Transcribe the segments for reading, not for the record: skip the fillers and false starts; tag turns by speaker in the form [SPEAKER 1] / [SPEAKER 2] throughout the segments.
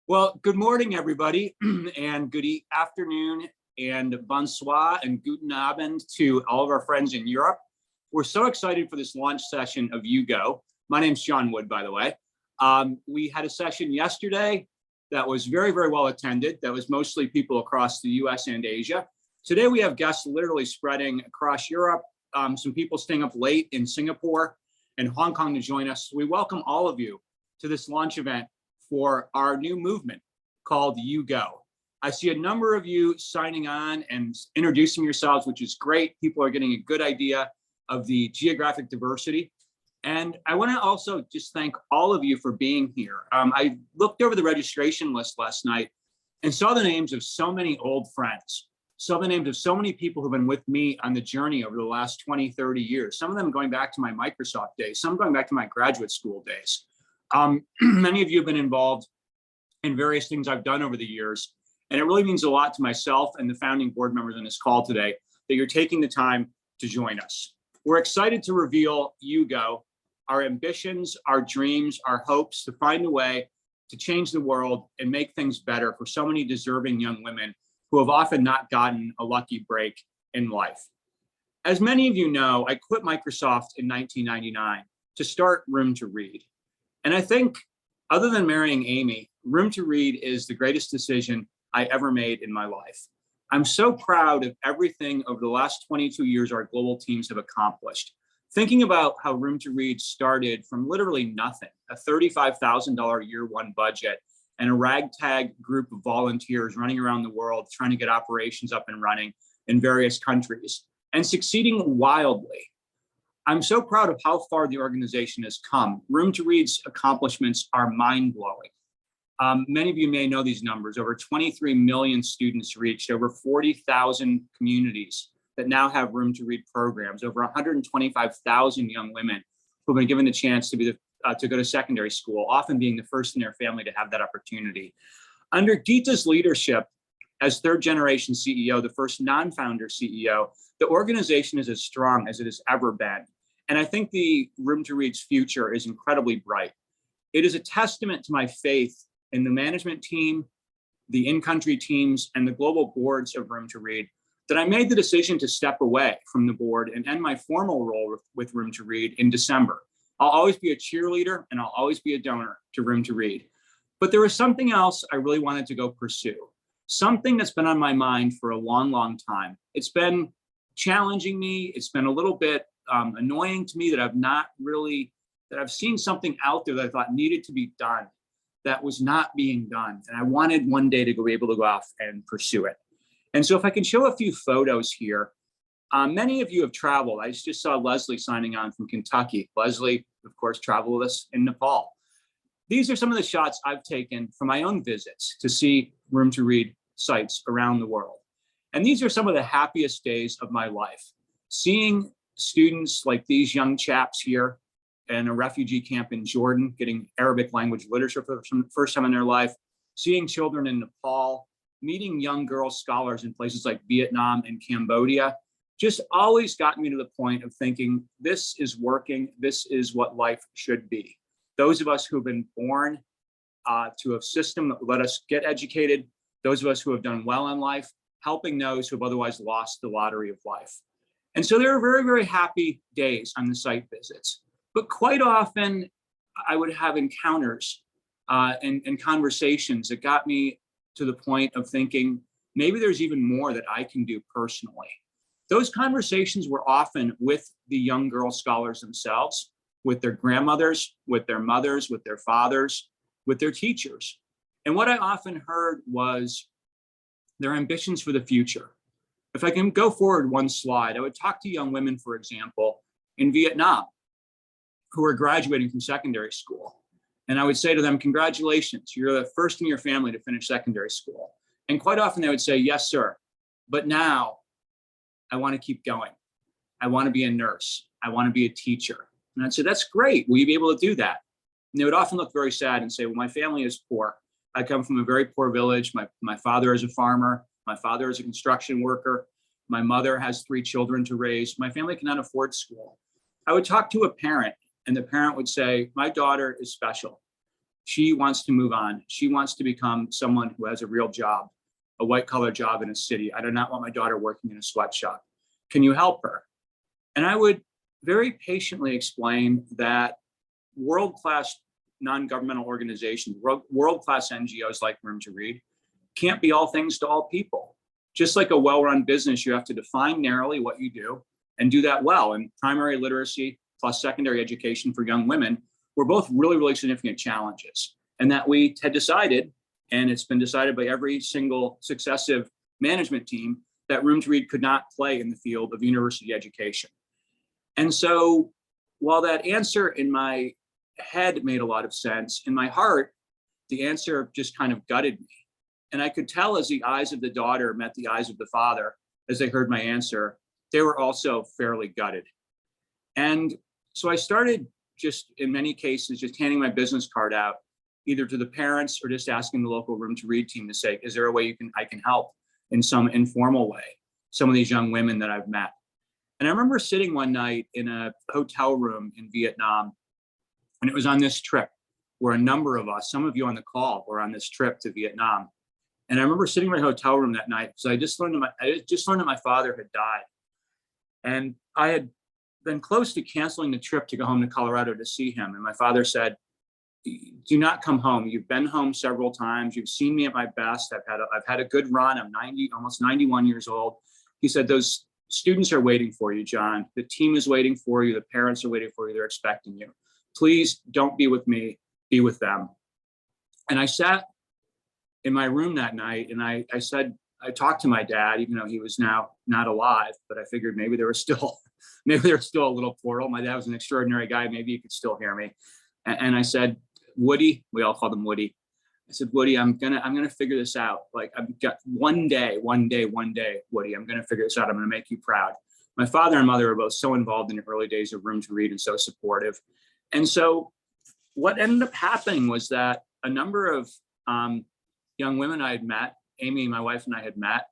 [SPEAKER 1] Well, good morning, everybody, and good afternoon, and bonsoir, and guten Abend to all of our friends in Europe. We're so excited for this launch session of YouGo. My name's John Wood, by the way. We had a session yesterday that was very, very well attended. That was mostly people across the US and Asia. Today, we have guests literally spreading across Europe, some people staying up late in Singapore and Hong Kong to join us. We welcome all of you to this launch event for our new movement called YouGo. I see a number of you signing on and introducing yourselves, which is great. People are getting a good idea of the geographic diversity. And I want to also just thank all of you for being here. I looked over the registration list last night and saw the names of so many old friends, saw the names of so many people who've been with me on the journey over the last 20, 30 years, some of them going back to my Microsoft days, some going back to my graduate school days. Many of you have been involved in various things I've done over the years, and it really means a lot to myself and the founding board members on this call today that you're taking the time to join us. We're excited to reveal YouGo, our ambitions, our dreams, our hopes to find a way to change the world and make things better for so many deserving young women who have often not gotten a lucky break in life. As many of you know, I quit Microsoft in 1999 to start Room to Read. And I think, other than marrying Amy, Room to Read is the greatest decision I ever made in my life. I'm so proud of everything over the last 22 years our global teams have accomplished. Thinking about how Room to Read started from literally nothing, a $35,000 year one budget, and a ragtag group of volunteers running around the world trying to get operations up and running in various countries, and succeeding wildly. I'm so proud of how far the organization has come. Room to Read's accomplishments are mind-blowing. Many of you may know these numbers. Over 23 million students reached, over 40,000 communities that now have Room to Read programs, over 125,000 young women who've been given the chance to go to secondary school, often being the first in their family to have that opportunity. Under Geeta's leadership as third generation CEO, the first non-founder CEO, the organization is as strong as it has ever been. And I think the Room to Read's future is incredibly bright. It is a testament to my faith in the management team, the in-country teams, and the global boards of Room to Read that I made the decision to step away from the board and end my formal role with Room to Read in December. I'll always be a cheerleader and I'll always be a donor to Room to Read. But there was something else I really wanted to go pursue, something that's been on my mind for a long, long time. It's been challenging me. It's been a little bit annoying to me that I've seen something out there that I thought needed to be done that was not being done. And I wanted one day to be able to go off and pursue it. And so if I can show a few photos here, many of you have traveled. I just saw Leslie signing on from Kentucky. Leslie, of course, traveled with us in Nepal. These are some of the shots I've taken from my own visits to see Room to Read sites around the world. And these are some of the happiest days of my life. Seeing students like these young chaps here in a refugee camp in Jordan, getting Arabic language literature for the first time in their life, seeing children in Nepal, meeting young girl scholars in places like Vietnam and Cambodia, just always got me to the point of thinking, this is working, this is what life should be. Those of us who have been born to a system that let us get educated, those of us who have done well in life, helping those who have otherwise lost the lottery of life. And so there are very, very happy days on the site visits, but quite often I would have encounters and conversations that got me to the point of thinking, maybe there's even more that I can do personally. Those conversations were often with the young girl scholars themselves, with their grandmothers, with their mothers, with their fathers, with their teachers. And what I often heard was their ambitions for the future. If I can go forward one slide, I would talk to young women, for example, in Vietnam, who are graduating from secondary school. And I would say to them, congratulations, you're the first in your family to finish secondary school. And quite often they would say, yes, sir, but now I want to keep going. I want to be a nurse. I want to be a teacher. And I'd say, that's great. Will you be able to do that? And they would often look very sad and say, well, my family is poor. I come from a very poor village. My father is a farmer. My father is a construction worker. My mother has 3 children to raise. My family cannot afford school. I would talk to a parent and the parent would say, my daughter is special. She wants to move on. She wants to become someone who has a real job, a white collar job in a city. I do not want my daughter working in a sweatshop. Can you help her? And I would very patiently explain that world-class non-governmental organizations, world-class NGOs like Room to Read, can't be all things to all people. Just like a well-run business, you have to define narrowly what you do and do that well. And primary literacy plus secondary education for young women were both really, really significant challenges. And that we had decided, and it's been decided by every single successive management team, that Room to Read could not play in the field of university education. And so while that answer in my head made a lot of sense, in my heart, the answer just kind of gutted me. And I could tell as the eyes of the daughter met the eyes of the father, as they heard my answer, they were also fairly gutted. And so I started just, in many cases, just handing my business card out, either to the parents or just asking the local Room to Read team to say, is there a way I can help in some informal way, some of these young women that I've met? And I remember sitting one night in a hotel room in Vietnam, and it was on this trip where a number of us, some of you on the call, were on this trip to Vietnam. And I remember sitting in my hotel room that night because I just learned that my father had died. And I had been close to canceling the trip to go home to Colorado to see him. And my father said, do not come home. You've been home several times. You've seen me at my best. I've had a good run. I'm almost 91 years old. He said, those students are waiting for you, John. The team is waiting for you. The parents are waiting for you. They're expecting you. Please don't be with me, be with them. And I sat in my room that night and I talked to my dad, even though he was now not alive, but I figured maybe there was still a little portal. My dad was an extraordinary guy. Maybe he could still hear me. And I said, Woody, we all called him Woody. I said, Woody, I'm gonna figure this out. Like, I've got one day, Woody, I'm gonna figure this out. I'm gonna make you proud. My father and mother were both so involved in the early days of Room to Read and so supportive. And so what ended up happening was that a number of young women I had met, Amy, my wife, and I had met,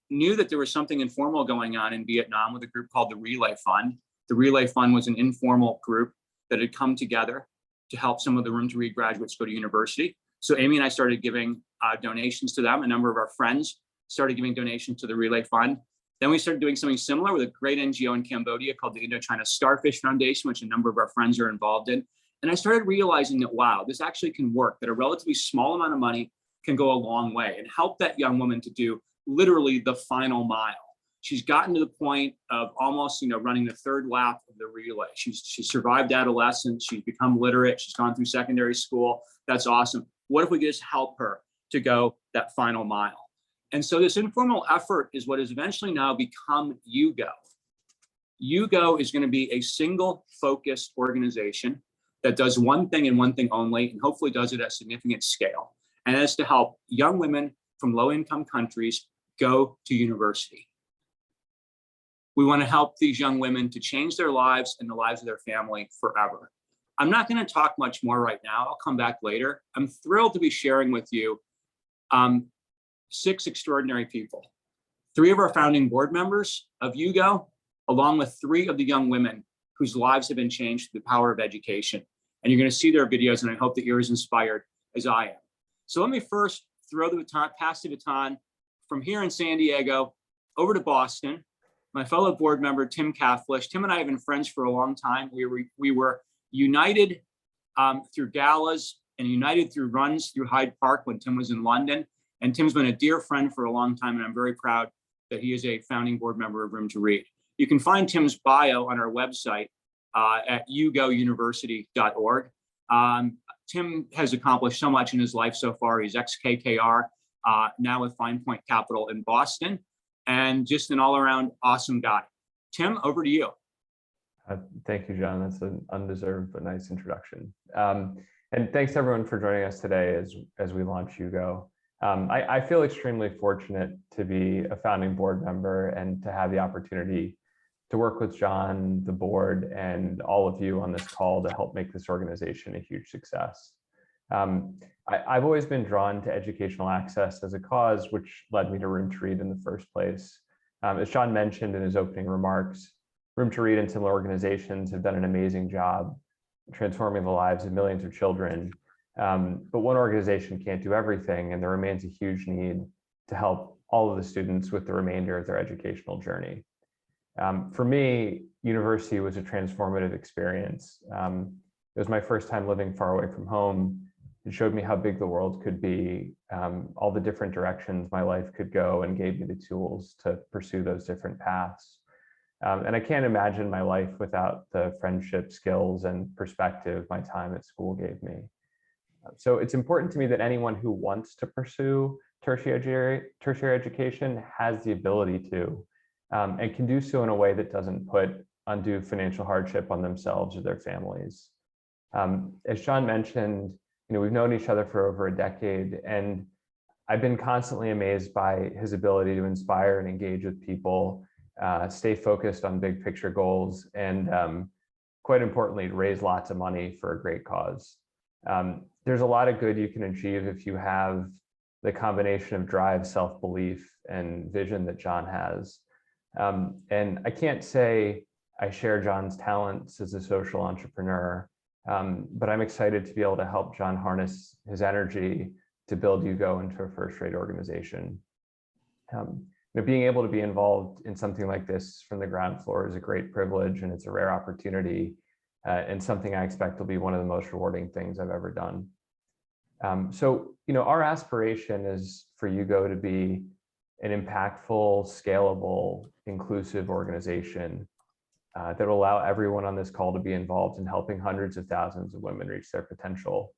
[SPEAKER 1] knew that there was something informal going on in Vietnam with a group called the Relay Fund. The Relay Fund was an informal group that had come together to help some of the Room to Read graduates go to university. So Amy and I started giving donations to them. A number of our friends started giving donations to the Relay Fund. Then we started doing something similar with a great NGO in Cambodia called the Indochina Starfish Foundation, which a number of our friends are involved in. And I started realizing that, wow, this actually can work, that a relatively small amount of money can go a long way and help that young woman to do literally the final mile. She's gotten to the point of almost, running the third lap of the relay. She's survived adolescence. She's become literate. She's gone through secondary school. That's awesome. What if we could just help her to go that final mile? And so this informal effort is what has eventually now become YouGo. YouGo is going to be a single focused organization that does one thing and one thing only, and hopefully does it at significant scale. And that's to help young women from low-income countries go to university. We want to help these young women to change their lives and the lives of their family forever. I'm not going to talk much more right now. I'll come back later. I'm thrilled to be sharing with you 6 extraordinary people. 3 of our founding board members of YouGo, along with 3 of the young women whose lives have been changed through the power of education. And you're going to see their videos, and I hope that you're as inspired as I am. So let me first pass the baton from here in San Diego over to Boston. My fellow board member, Tim Caflisch. Tim and I have been friends for a long time. We were united through galas and united through runs through Hyde Park when Tim was in London. And Tim's been a dear friend for a long time, and I'm very proud that he is a founding board member of Room to Read. You can find Tim's bio on our website at yougouniversity.org. Tim has accomplished so much in his life so far. He's ex-KKR, now with Fine Point Capital in Boston, and just an all-around awesome guy. Tim, over to you.
[SPEAKER 2] Thank you, John. That's an undeserved but nice introduction. And thanks everyone for joining us today as we launch YouGo. I feel extremely fortunate to be a founding board member and to have the opportunity to work with John, the board, and all of you on this call to help make this organization a huge success. I've always been drawn to educational access as a cause, which led me to Room to Read in the first place. As John mentioned in his opening remarks, Room to Read and similar organizations have done an amazing job transforming the lives of millions of children But one organization can't do everything, and there remains a huge need to help all of the students with the remainder of their educational journey. For me, university was a transformative experience. It was my first time living far away from home. It showed me how big the world could be, all the different directions my life could go, and gave me the tools to pursue those different paths. And I can't imagine my life without the friendship, skills, and perspective my time at school gave me. So it's important to me that anyone who wants to pursue tertiary education has the ability to, and can do so in a way that doesn't put undue financial hardship on themselves or their families. As John mentioned, we've known each other for over a decade, and I've been constantly amazed by his ability to inspire and engage with people, stay focused on big picture goals, and quite importantly, to raise lots of money for a great cause. There's a lot of good you can achieve if you have the combination of drive, self-belief, and vision that John has. And I can't say I share John's talents as a social entrepreneur, but I'm excited to be able to help John harness his energy to build YouGo into a first-rate organization. Being able to be involved in something like this from the ground floor is a great privilege, and it's a rare opportunity, and something I expect will be one of the most rewarding things I've ever done. So, our aspiration is for YouGo to be an impactful, scalable, inclusive organization that will allow everyone on this call to be involved in helping hundreds of thousands of women reach their potential.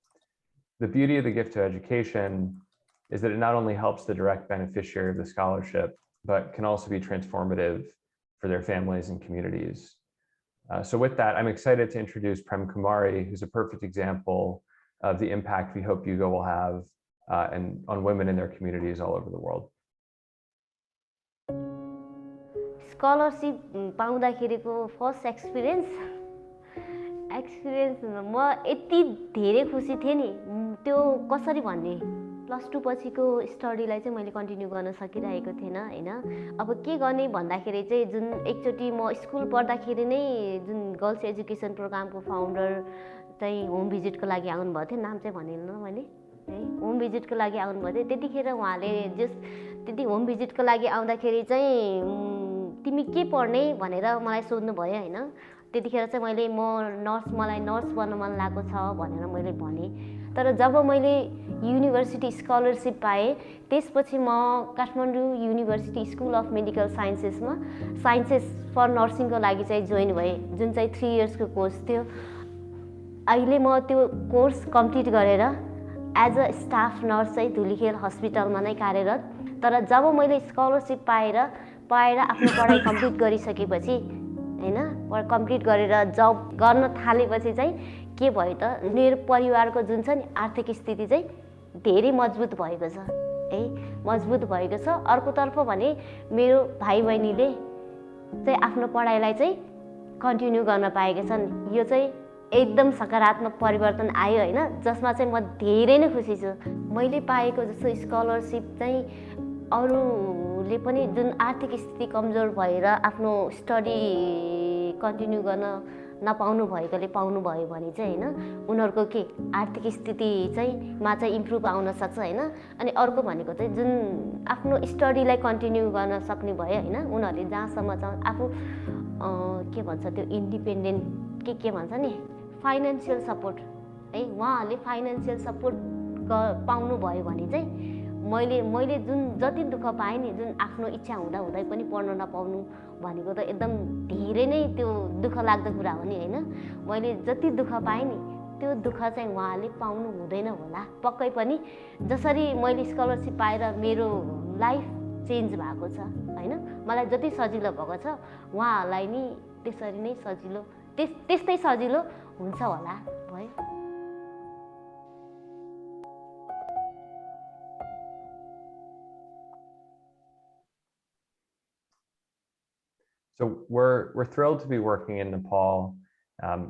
[SPEAKER 2] The beauty of the gift of education is that it not only helps the direct beneficiary of the scholarship, but can also be transformative for their families and communities. So with that, I'm excited to introduce Prem Kumari, who's a perfect example of the impact we hope YouGo will have and on women in their communities all over the world.
[SPEAKER 3] Scholarship पाउँदाखेरिको first experience म यति धेरै खुसी थिएँ नि, त्यो कसरी भन्ने। प्लस 2 पछिको स्टडीलाई चाहिँ मैले कन्टिन्यू गर्न सकिरहेको थिएन हैन। अब के गर्ने भन्दाखेरि चाहिँ जुन एकचोटि म स्कुल पढ्दाखेरि नै जुन गर्ल्स एजुकेसन प्रोग्रामको फाउन्डर चाहिँ होम भिजिटको लागि आउनु भएको थियो, नाम चाहिँ भनिनँ मैले है, होम भिजिटको लागि आउनु भएको थियो। त्यतिखेर उहाँले त्यति होम भिजिटको लागि आउँदाखेरि चाहिँ तिमी के पढ्ने भनेर मलाई सोध्नु भयो हैन। त्यतिखेर चाहिँ मलाई नर्स बन्न मन लागेको छ भनेर मैले भने। तर जब मैले युनिभर्सिटी स्कलरसिप पाएँ, त्यसपछि म Kathmandu university school of medical साइन्सेसमा साइन्सेस फर नर्सिङको लागि चाहिँ जोइन भएँ, जुन चाहिँ 3 इयर्सको कोर्स थियो। अहिले म त्यो कोर्स कम्प्लिट गरेर एज अ स्टाफ नर्स चाहिँ धुलीखेल हस्पिटलमा नै कार्यरत। तर जब मैले स्कलरसिप पाएर आफ्नो पढाइ कम्प्लिट गरिसकेपछि हैन, कम्प्लिट गरेर जब गर्न थालेपछि चाहिँ के भयो त, मेरो परिवारको जुन छ नि आर्थिक स्थिति चाहिँ धेरै मजबुत भएको छ है, मजबुत भएको छ। अर्कोतर्फ भने मेरो भाइ बहिनीले चाहिँ आफ्नो पढाइलाई चाहिँ कन्टिन्यू गर्न पाएका छन्। यो चाहिँ एकदम सकारात्मक परिवर्तन आयो हैन, जसमा चाहिँ म धेरै नै खुसी छु। मैले पाएको जस्तो स्कलरसिप चाहिँ अरूले पनि जुन आर्थिक स्थिति कमजोर भएर आफ्नो स्टडी कन्टिन्यू गर्न नपाउनु भएकोले पाउनु भयो भने चाहिँ हैन, उनीहरूको के आर्थिक स्थिति चाहिँ मा चाहिँ इम्प्रुभ आउन सक्छ हैन। अनि अर्को भनेको चाहिँ जुन आफ्नो स्टडीलाई कन्टिन्यू गर्न सक्ने भयो हैन, उनीहरूले जहाँसम्म चाहिँ आफू के भन्छ त्यो इन्डिपेन्डेन्ट के भन्छ नि, फाइनेन्सियल सपोर्ट है, उहाँहरूले फाइनेन्सियल सपोर्ट पाउनु भयो भने चाहिँ मैले जुन जति दुःख पाएँ नि, जुन आफ्नो इच्छा हुँदै पनि पढ्न नपाउनु भनेको त एकदम धेरै नै त्यो दुःख लाग्दो कुरा हो नि हैन। मैले जति दुःख पाएँ नि, त्यो दुःख चाहिँ उहाँले पाउनु हुँदैन होला पक्कै पनि। जसरी मैले स्कलरसिप पाएर मेरो लाइफ चेन्ज भएको छ हैन, मलाई जति सजिलो भएको छ उहाँहरूलाई नि त्यसरी नै सजिलो, त्यस्तै सजिलो हुन्छ होला भयो।
[SPEAKER 2] So we're thrilled to be working in Nepal.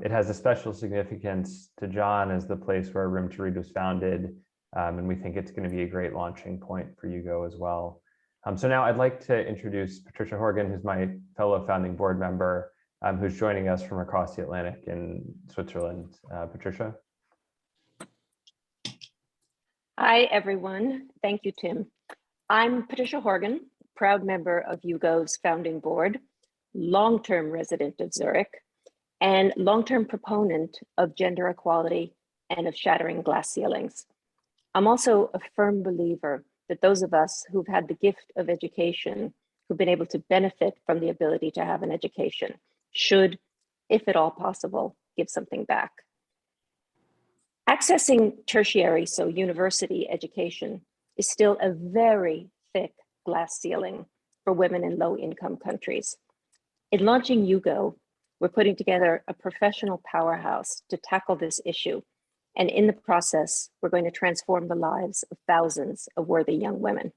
[SPEAKER 2] It has a special significance to John as the place where Room to Read was founded, and we think it's going to be a great launching point for YouGo as well. So now I'd like to introduce Patricia Horgan, who's my fellow founding board member, who's joining us from across the Atlantic in Switzerland. Patricia.
[SPEAKER 4] Hi, everyone. Thank you, Tim. I'm Patricia Horgan, proud member of YouGo's founding board, long-term resident of Zurich, and long-term proponent of gender equality and of shattering glass ceilings. I'm also a firm believer that those of us who've had the gift of education, who've been able to benefit from the ability to have an education, should, if at all possible, give something back. Accessing tertiary, so university education, is still a very thick glass ceiling for women in low-income countries. In launching YouGo, we're putting together a professional powerhouse to tackle this issue. And in the process, we're going to transform the lives of thousands of worthy young women.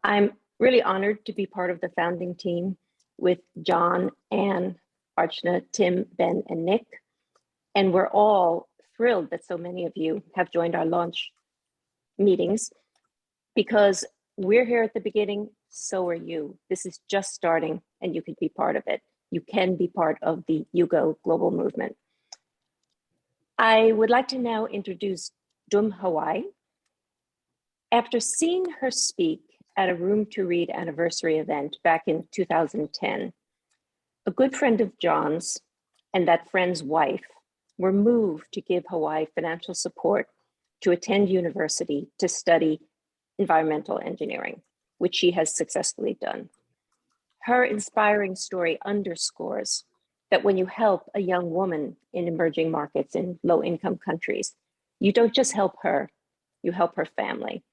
[SPEAKER 4] I'm really honored to be part of the founding team with John, Anne, Archana, Tim, Ben, and Nick. And we're all thrilled that so many of you have joined our launch meetings because we're here at the beginning, so are you. This is just starting and you can be part of it. You can be part of the YouGo global movement. I would like to now introduce Dum Hawaii. After seeing her speak at a Room to Read anniversary event back in 2010, a good friend of John's and that friend's wife were moved to give Hawaii financial support to attend university to study environmental engineering, which she has successfully done. Her inspiring story underscores that when you help a young woman in emerging markets in low-income countries, you don't just help her, you help her family.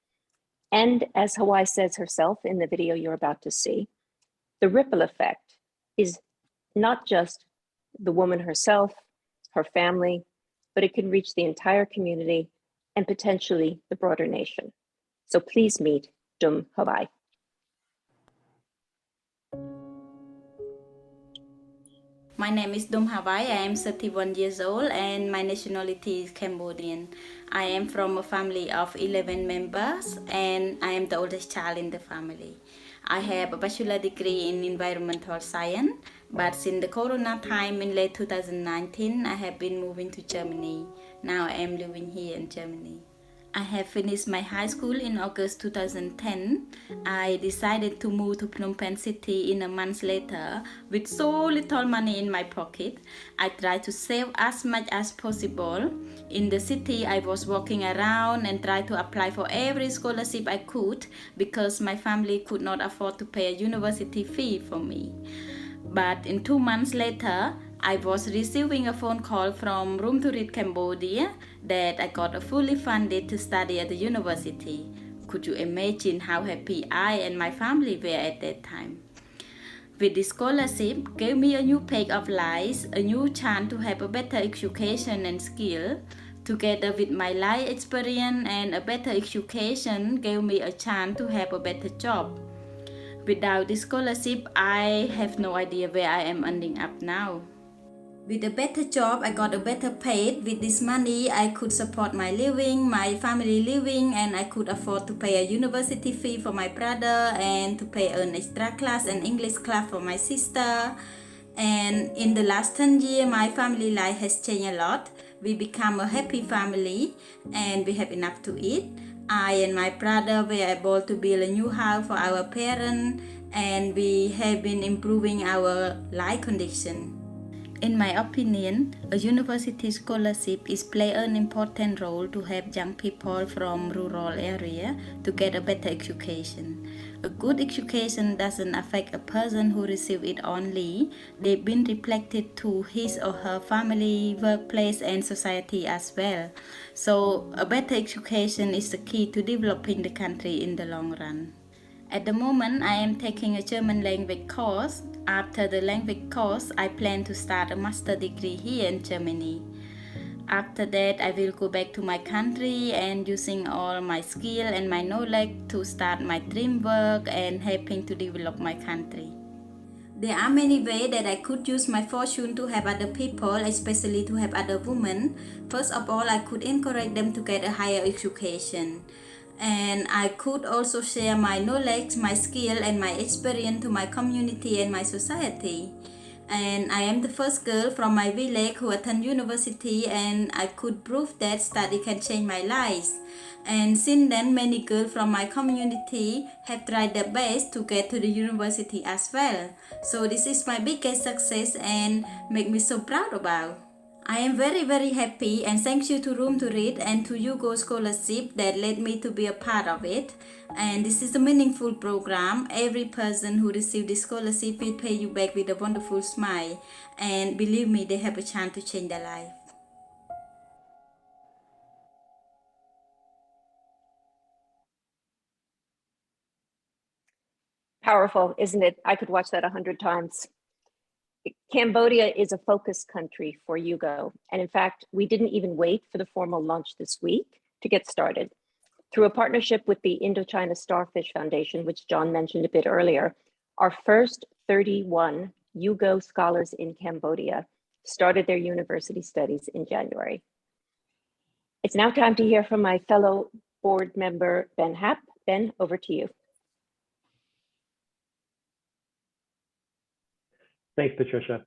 [SPEAKER 4] And as Hawaii says herself in the video you're about to see, the ripple effect is not just the woman herself, her family, but it can reach the entire community and potentially the broader nation. So please meet Dum Hawaii.
[SPEAKER 5] My name is Dum Hawaii. I am 31 years old and my nationality is Cambodian. I am from a family of 11 members and I am the oldest child in the family. I have a bachelor degree in environmental science, but since the corona time in late 2019, I have been moving to Germany. Now I am living here in Germany. I have finished my high school in August 2010. I decided to move to Phnom Penh city in a month later with so little money in my pocket. I tried to save as much as possible. In the city, I was walking around and tried to apply for every scholarship I could because my family could not afford to pay a university fee for me. But in 2 months later, I was receiving a phone call from Room to Read Cambodia that I got fully funded to study at the university. Could you imagine how happy I and my family were at that time? With this scholarship, gave me a new page of life, a new chance to have a better education and skill. Together with my life experience and a better education, gave me a chance to have a better job. Without this scholarship, I have no idea where I am ending up now. With a better job, I got a better paid. With this money, I could support my living, my family living, and I could afford to pay a university fee for my brother and to pay an extra class and English class for my sister. And in the last 10 years, my family life has changed a lot. We become a happy family and we have enough to eat. I and my brother were able to build a new house for our parents and we have been improving our life condition. In my opinion, a university scholarship is play an important role to help young people from rural area to get a better education. A good education doesn't affect a person who receive it only. They've been reflected to his or her family, workplace, and society as well. So a better education is the key to developing the country in the long run. At the moment, I am taking a German language course. After the language course, I plan to start a master degree here in Germany. After that, I will go back to my country and using all my skill and my knowledge to start my dream work and helping to develop my country. There are many ways that I could use my fortune to help other people, especially to help other women. First of all, I could encourage them to get a higher education. And I could also share my knowledge, my skill, and my experience to my community and my society. And I am the first girl from my village who attend university, and I could prove that study can change my life. And since then, many girls from my community have tried their best to get to the university as well. So this is my biggest success and make me so proud about. I am very happy, and thank you to Room to Read and to Hugo Scholarship that led me to be a part of it. And this is a meaningful program. Every person who received this scholarship will pay you back with a wonderful smile. And believe me, they have a chance to change their life.
[SPEAKER 4] Powerful, isn't it? I could watch that 100 times. Cambodia is a focus country for Hugo. And in fact, we didn't even wait for the formal launch this week to get started. Through a partnership with the Indochina Starfish Foundation, which John mentioned a bit earlier, our first 31 Hugo scholars in Cambodia started their university studies in January. It's now time to hear from my fellow board member, Ben Happ. Ben, over to you.
[SPEAKER 6] Thanks, Patricia.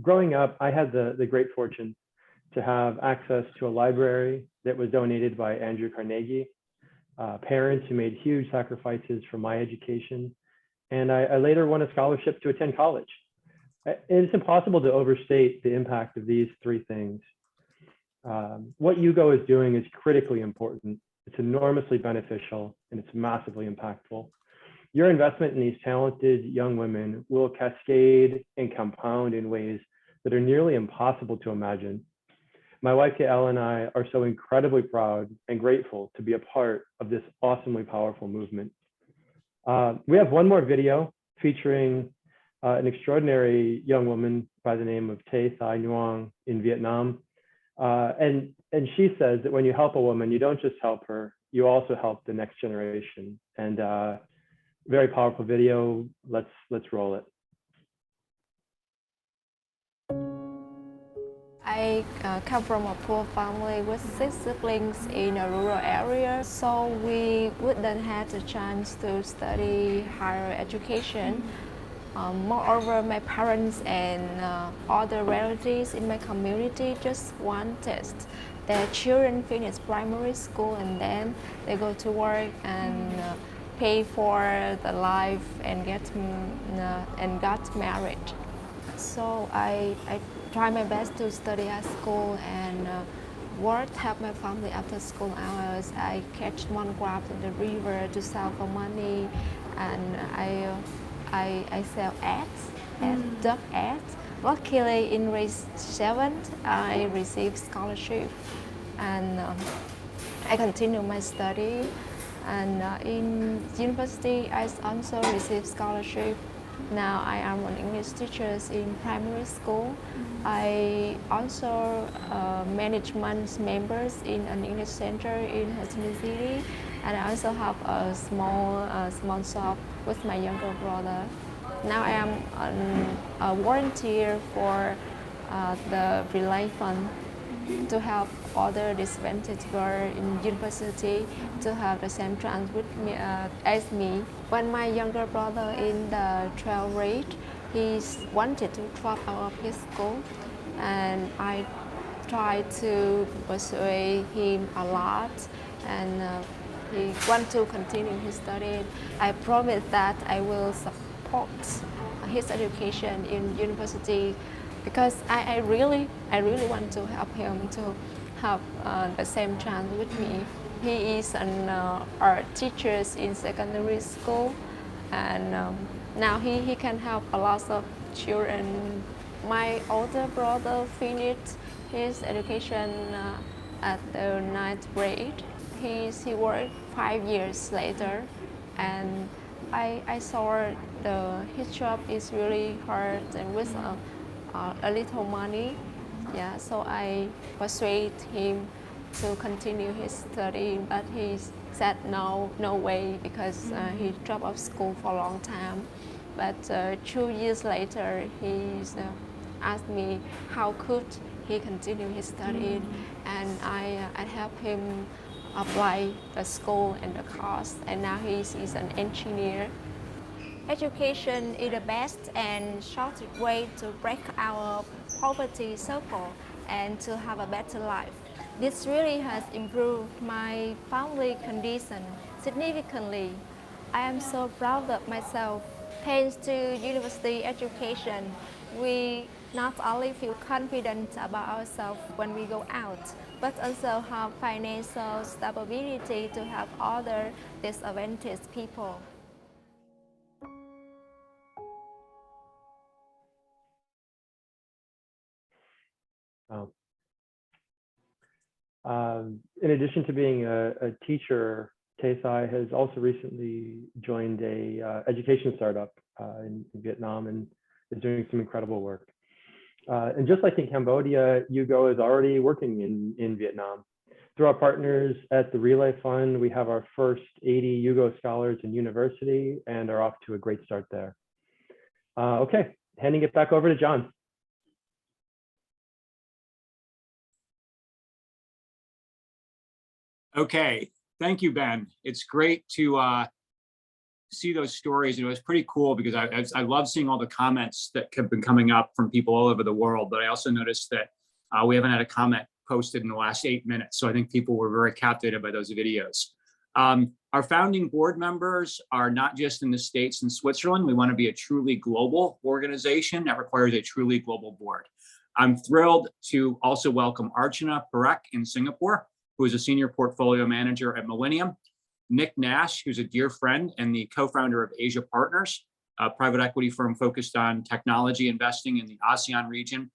[SPEAKER 6] Growing up, I had the great fortune to have access to a library that was donated by Andrew Carnegie, parents who made huge sacrifices for my education, and I later won a scholarship to attend college. It's impossible to overstate the impact of these three things. What Hugo is doing is critically important. It's enormously beneficial, and it's massively impactful. Your investment in these talented young women will cascade and compound in ways that are nearly impossible to imagine. My wife, Gail, and I are so incredibly proud and grateful to be a part of this awesomely powerful movement. We have one more video featuring an extraordinary young woman by the name of Tay Thai Nguyen in Vietnam. And she says that when you help a woman, you don't just help her, you also help the next generation. And very powerful video. Let's roll it.
[SPEAKER 7] I come from a poor family with 6 siblings in a rural area, so we wouldn't have the chance to study higher education. Moreover, my parents and other relatives in my community just wanted their children finish primary school and then they go to work and pay for the life and got married. So I try my best to study at school and work, help my family after school hours. I catch one crab in the river to sell for money, and I sell ads, duck ads. Luckily, in grade 7, I received scholarship, and I continue my study. And in university, I also received scholarship. Now I am an English teacher in primary school. I also management members in an English center in Ho Chi Minh City, and I also have a small shop with my younger brother. Now I am a volunteer for the Relay Fund to help other disadvantaged girls in university to have the same chance with me as me. When my younger brother in the 12th grade, he wanted to drop out of his school, and I tried to persuade him a lot, and he wants to continue his study. I promised that I will support his education in university, because I really want to help him to have the same chance with me. He is an art teacher in secondary school, and now he can help a lot of children. My older brother finished his education at the 9th grade. He worked 5 years later, and I saw his job is really hard and with a little money. Yeah, so I persuade him to continue his study, but he said no way, because he dropped out of school for a long time. But 2 years later, he asked me how could he continue his study, and I helped him apply the school and the course, and now he is an engineer. Education is the best and shortest way to break our poverty circle and to have a better life. This really has improved my family condition significantly. I am so proud of myself. Thanks to university education, we not only feel confident about ourselves when we go out, but also have financial stability to help other disadvantaged people.
[SPEAKER 6] In addition to being a teacher, Taesai has also recently joined a education startup in Vietnam and is doing some incredible work. And just like in Cambodia, Hugo is already working in Vietnam. Through our partners at the Relay Fund, we have our first 80 Hugo scholars in university and are off to a great start there. Okay, handing it back over to John.
[SPEAKER 1] Okay, thank you, Ben. It's great to see those stories. And it was pretty cool because I love seeing all the comments that have been coming up from people all over the world. But I also noticed that we haven't had a comment posted in the last 8 minutes. So I think people were very captivated by those videos. Our founding board members are not just in the States and Switzerland. We want to be a truly global organization that requires a truly global board. I'm thrilled to also welcome Archana Parekh in Singapore, who is a senior portfolio manager at Millennium, Nick Nash, who's a dear friend and the co-founder of Asia Partners, a private equity firm focused on technology investing in the ASEAN region.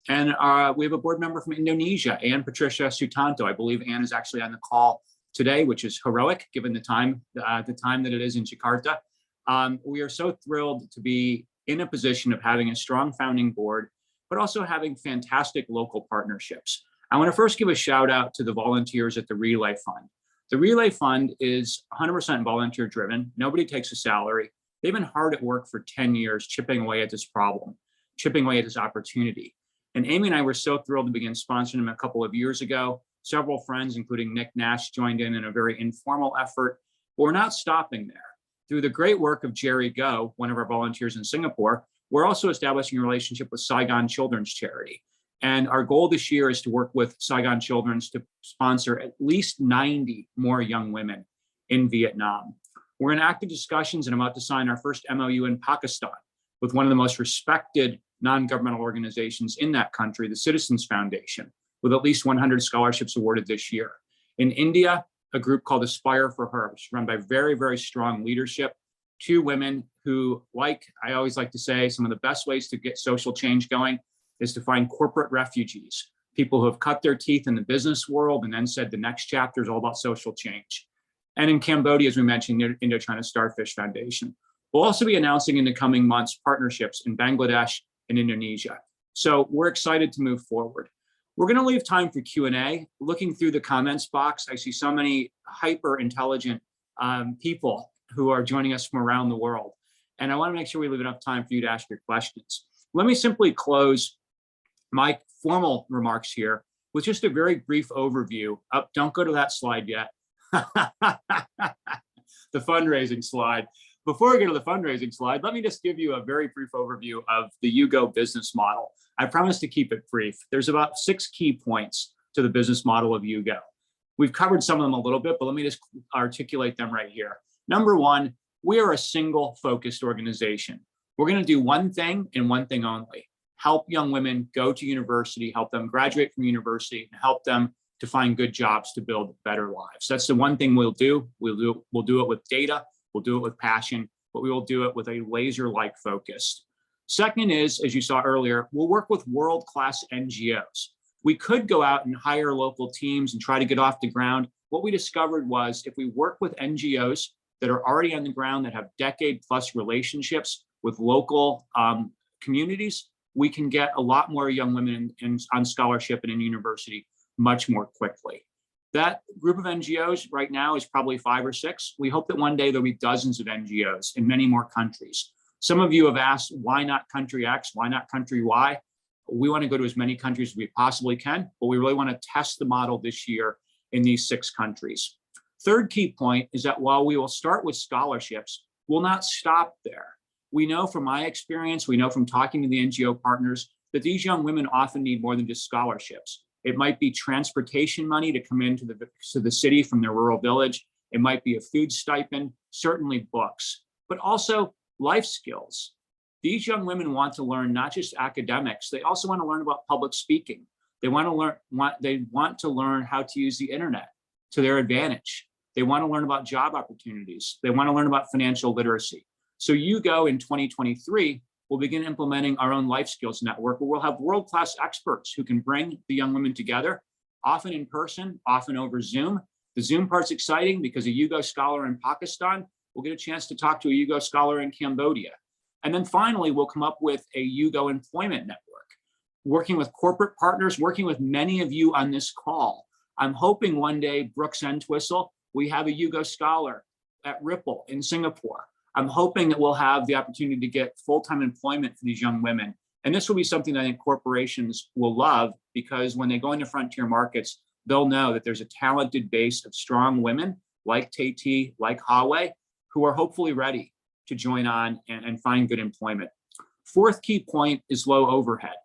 [SPEAKER 1] And we have a board member from Indonesia, Patricia Sutanto. I believe Anne is actually on the call today, which is heroic given the time that it is in Jakarta. We are so thrilled to be in a position of having a strong founding board, but also having fantastic local partnerships. I want to first give a shout out to the volunteers at the Relay Fund. The Relay Fund is 100% volunteer driven. Nobody takes a salary. They've been hard at work for 10 years, chipping away at this problem, chipping away at this opportunity. And Amy and I were so thrilled to begin sponsoring them a couple of years ago. Several friends, including Nick Nash, joined in a very informal effort. But we're not stopping there. Through the great work of Jerry Go, one of our volunteers in Singapore, we're also establishing a relationship with Saigon Children's Charity. And our goal this year is to work with Saigon Children's to sponsor at least 90 more young women in Vietnam. We're in active discussions and about to sign our first MOU in Pakistan with one of the most respected non-governmental organizations in that country, the Citizens Foundation, with at least 100 scholarships awarded this year. In India, a group called Aspire for Herbs, run by very, very strong leadership, 2 women who, like I always like to say, some of the best ways to get social change going is to find corporate refugees, people who have cut their teeth in the business world and then said the next chapter is all about social change. And in Cambodia, as we mentioned, Indochina Starfish Foundation. We'll also be announcing in the coming months partnerships in Bangladesh and Indonesia. So we're excited to move forward. We're going to leave time for Q&A. Looking through the comments box, I see so many hyper intelligent people who are joining us from around the world. And I want to make sure we leave enough time for you to ask your questions. Let me simply close my formal remarks here with just a very brief overview. Don't go to that slide yet. The fundraising slide. Before we get to the fundraising slide, let me just give you a very brief overview of the Hugo business model. I promise to keep it brief. There's about 6 key points to the business model of Hugo. We've covered some of them a little bit, but let me just articulate them right here. Number 1, we are a single focused organization. We're going to do one thing and one thing only. Help young women go to university, help them graduate from university, and help them to find good jobs to build better lives. That's the one thing we'll do. We'll do it with data, we'll do it with passion, but we will do it with a laser-like focus. Second is, as you saw earlier, we'll work with world-class NGOs. We could go out and hire local teams and try to get off the ground. What we discovered was if we work with NGOs that are already on the ground, that have decade-plus relationships with local communities, we can get a lot more young women on scholarship and in university much more quickly. That group of NGOs right now is probably 5 or 6. We hope that one day there'll be dozens of NGOs in many more countries. Some of you have asked, why not country X? Why not country Y? We want to go to as many countries as we possibly can, but we really want to test the model this year in these 6 countries. Third key point is that while we will start with scholarships, will not stop there. We know from my experience, we know from talking to the NGO partners that these young women often need more than just scholarships. It might be transportation money to come into the city from their rural village. It might be a food stipend, certainly books, but also life skills. These young women want to learn not just academics, they also want to learn about public speaking. They want to learn how to use the internet to their advantage. They want to learn about job opportunities. They want to learn about financial literacy. So YouGo in 2023 will begin implementing our own life skills network, where we'll have world-class experts who can bring the young women together, often in person, often over Zoom. The Zoom part's exciting because a YouGo scholar in Pakistan will get a chance to talk to a YouGo scholar in Cambodia. And then finally, we'll come up with a YouGo employment network, working with corporate partners, working with many of you on this call. I'm hoping one day, Brooks Entwistle, we have a YouGo scholar at Ripple in Singapore. I'm hoping that we'll have the opportunity to get full-time employment for these young women. And this will be something that I think corporations will love, because when they go into frontier markets, they'll know that there's a talented base of strong women like Tay, like Hawe, who are hopefully ready to join on and find good employment. Fourth key point is low overhead.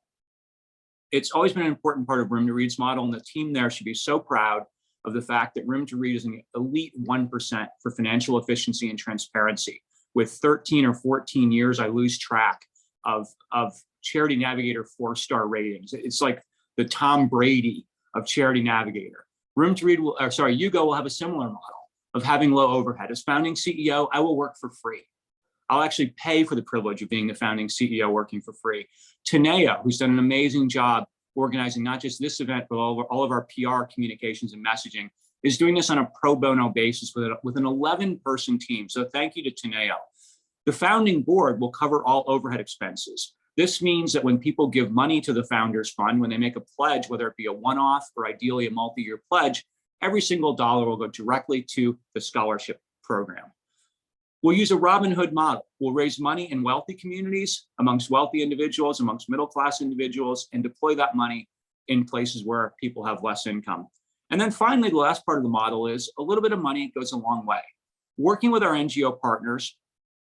[SPEAKER 1] It's always been an important part of Room to Read's model, and the team there should be so proud of the fact that Room to Read is an elite 1% for financial efficiency and transparency. With 13 or 14 years, I lose track of Charity Navigator 4-star ratings. It's like the Tom Brady of Charity Navigator. Room to Read will, YouGo will have a similar model of having low overhead. As founding CEO, I will work for free. I'll actually pay for the privilege of being the founding CEO working for free. Taneo, who's done an amazing job organizing not just this event, but all of our PR communications and messaging, is doing this on a pro bono basis with an 11-person team. So thank you to Taneo. The founding board will cover all overhead expenses. This means that when people give money to the Founders Fund, when they make a pledge, whether it be a one-off or ideally a multi-year pledge, every single dollar will go directly to the scholarship program. We'll use a Robin Hood model. We'll raise money in wealthy communities, amongst wealthy individuals, amongst middle-class individuals, and deploy that money in places where people have less income. And then finally, the last part of the model is a little bit of money goes a long way. Working with our NGO partners,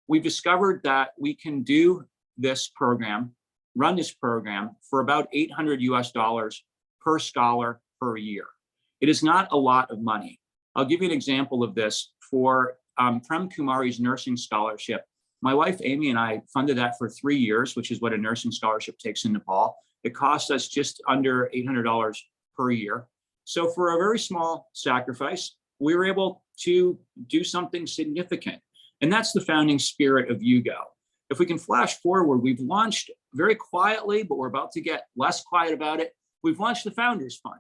[SPEAKER 1] we've discovered that we can do this program, run this program for about $800 US per scholar per year. It is not a lot of money. I'll give you an example of this. For Prem Kumari's nursing scholarship, my wife Amy and I funded that for 3 years, which is what a nursing scholarship takes in Nepal. It cost us just under $800 per year. So for a very small sacrifice, we were able to do something significant. And that's the founding spirit of YouGo. If we can flash forward, we've launched very quietly, but we're about to get less quiet about it. We've launched the Founders Fund.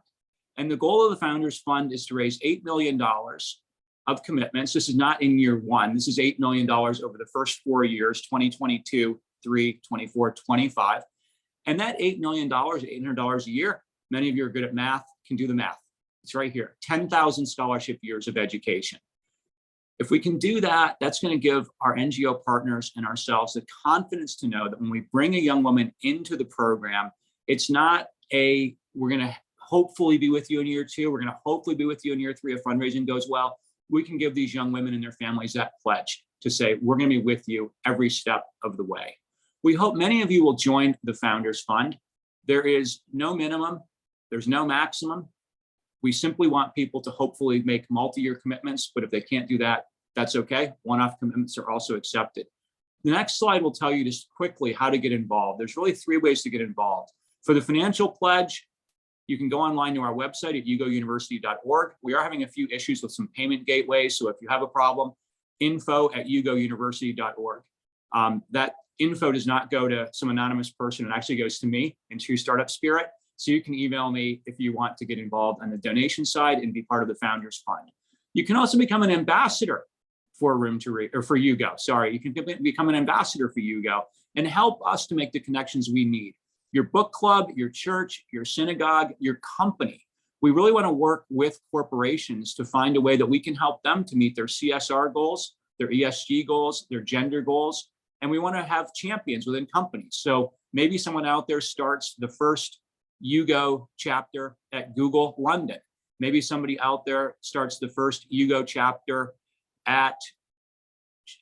[SPEAKER 1] And the goal of the Founders Fund is to raise $8 million of commitments. This is not in year one. This is $8 million over the first 4 years, 2022, 3, 24, 25. And that $8 million, $800 a year, many of you are good at math, can do the math. It's right here, 10,000 scholarship years of education. If we can do that, that's going to give our NGO partners and ourselves the confidence to know that when we bring a young woman into the program, it's not a, we're going to hopefully be with you in year 2, we're going to hopefully be with you in year 3 if fundraising goes well. We can give these young women and their families that pledge to say, we're going to be with you every step of the way. We hope many of you will join the Founders Fund. There is no minimum, there's no maximum. We simply want people to hopefully make multi-year commitments, but if they can't do that, that's okay. One-off commitments are also accepted. The next slide will tell you just quickly how to get involved. There's really 3 ways to get involved. For the financial pledge, you can go online to our website at ugouniversity.org. We are having a few issues with some payment gateways, so if you have a problem, info@ugouniversity.org. That info does not go to some anonymous person. It actually goes to me in true startup spirit. So you can email me if you want to get involved on the donation side and be part of the Founders Fund. You can also become an ambassador for Room to Read, or for YouGo, sorry. You can become an ambassador for YouGo and help us to make the connections we need. Your book club, your church, your synagogue, your company. We really want to work with corporations to find a way that we can help them to meet their CSR goals, their ESG goals, their gender goals. And we want to have champions within companies. So maybe someone out there starts the first YouGo chapter at Google London. Maybe somebody out there starts the first YouGo chapter at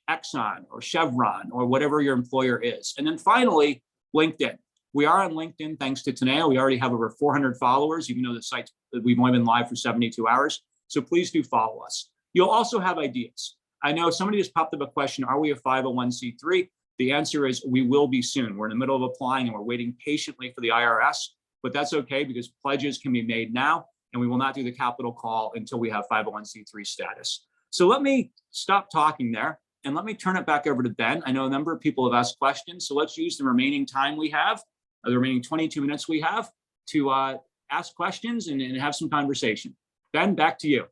[SPEAKER 1] Exxon or Chevron or whatever your employer is. And then finally, LinkedIn. We are on LinkedIn thanks to Taneo. We already have over 400 followers, even though the site, we've only been live for 72 hours. So please do follow us. You'll also have ideas. I know somebody just popped up a question, are we a 501c3? The answer is we will be soon. We're in the middle of applying and we're waiting patiently for the IRS, but that's okay because pledges can be made now and we will not do the capital call until we have 501c3 status. So let me stop talking there and let me turn it back over to Ben. I know a number of people have asked questions, so let's use the remaining time we have, the remaining 22 minutes we have to ask questions and have some conversation. Ben, back to you.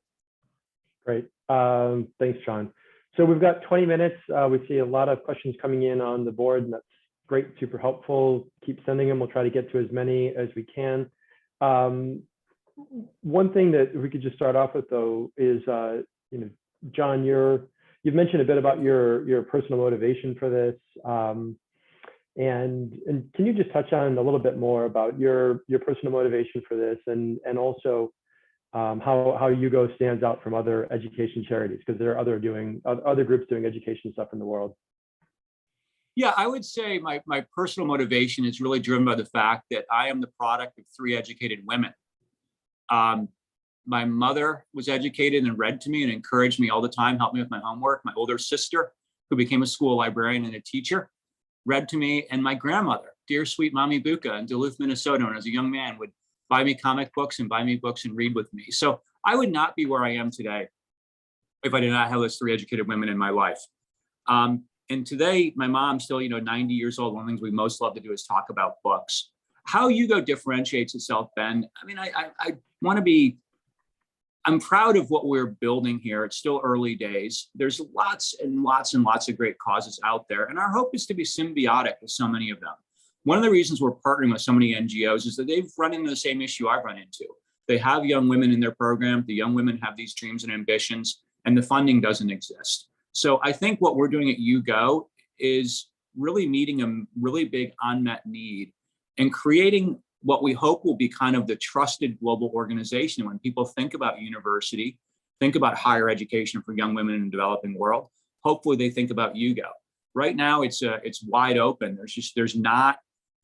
[SPEAKER 6] Great. Thanks, John. So we've got 20 minutes. We see a lot of questions coming in on the board, and that's great, super helpful. Keep sending them. We'll try to get to as many as we can. One thing that we could just start off with, though, is, John, you've mentioned a bit about your personal motivation for this. And can you just touch on a little bit more about your personal motivation for this, and also how YouGo stands out from other education charities, because there are other groups doing education stuff in the world?
[SPEAKER 1] Yeah, I would say my personal motivation is really driven by the fact that I am the product of 3 educated women. My mother was educated and read to me and encouraged me all the time, helped me with my homework. My older sister, who became a school librarian and a teacher, read to me. And my grandmother, dear sweet Mommy Buka in Duluth, Minnesota, when I was a young man, would buy me comic books and buy me books and read with me. So I would not be where I am today if I did not have those 3 educated women in my life. And today, my mom's still, 90 years old. One of the things we most love to do is talk about books. How YouGo differentiates itself, Ben, I mean, I want to be, I'm proud of what we're building here. It's still early days. There's lots and lots and lots of great causes out there. And our hope is to be symbiotic with so many of them. One of the reasons we're partnering with so many NGOs is that they've run into the same issue I've run into. They have young women in their program. The young women have these dreams and ambitions, and the funding doesn't exist. So I think what we're doing at YouGo is really meeting a really big unmet need and creating what we hope will be kind of the trusted global organization. When people think about university, think about higher education for young women in the developing world, hopefully they think about YouGo. Right now, it's wide open. There's not